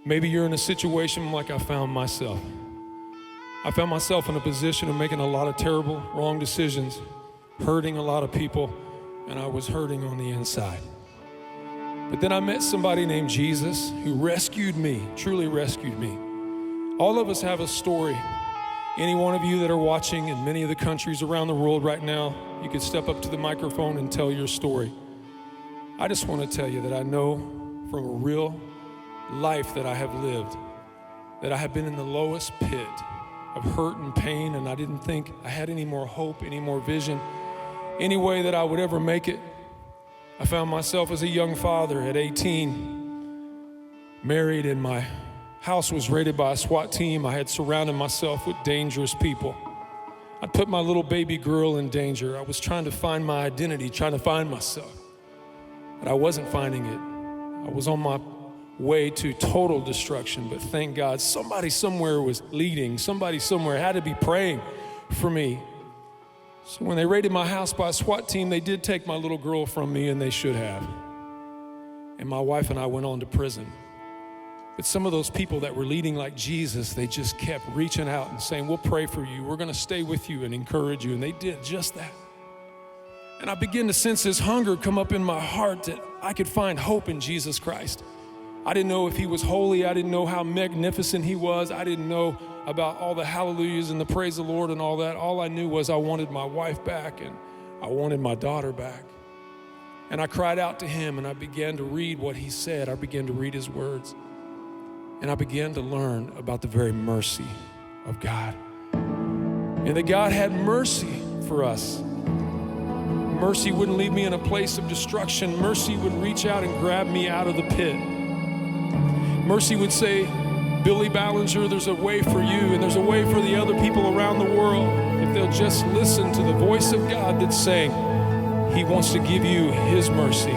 Maybe you're in a situation like I found myself. I found myself in a position of making a lot of terrible, wrong decisions, hurting a lot of people, and I was hurting on the inside. But then I met somebody named Jesus who rescued me, truly rescued me. All of us have a story. Any one of you that are watching in many of the countries around the world right now, you could step up to the microphone and tell your story. I just want to tell you that I know from a real life that I have lived, that I have been in the lowest pit of hurt and pain, and I didn't think I had any more hope, any more vision, any way that I would ever make it. I found myself as a young father at 18, married, and my house was raided by a SWAT team. I had surrounded myself with dangerous people. I put my little baby girl in danger. I was trying to find my identity, trying to find myself, but I wasn't finding it. I was on my way to total destruction, but thank God somebody somewhere was leading. Somebody somewhere had to be praying for me. So when they raided my house by a SWAT team, they did take my little girl from me, and they should have. And my wife and I went on to prison. But some of those people that were leading like Jesus, they just kept reaching out and saying, we'll pray for you. We're going to stay with you and encourage you. And they did just that. And I began to sense this hunger come up in my heart that I could find hope in Jesus Christ. I didn't know if he was holy. I didn't know how magnificent he was. I didn't know about all the hallelujahs and the praise the Lord and all that. All I knew was I wanted my wife back and I wanted my daughter back. And I cried out to him, and I began to read what he said. I began to read his words. And I began to learn about the very mercy of God. And that God had mercy for us. Mercy wouldn't leave me in a place of destruction. Mercy would reach out and grab me out of the pit. Mercy would say, Billy Ballinger, there's a way for you, and there's a way for the other people around the world if they'll just listen to the voice of God that's saying he wants to give you his mercy.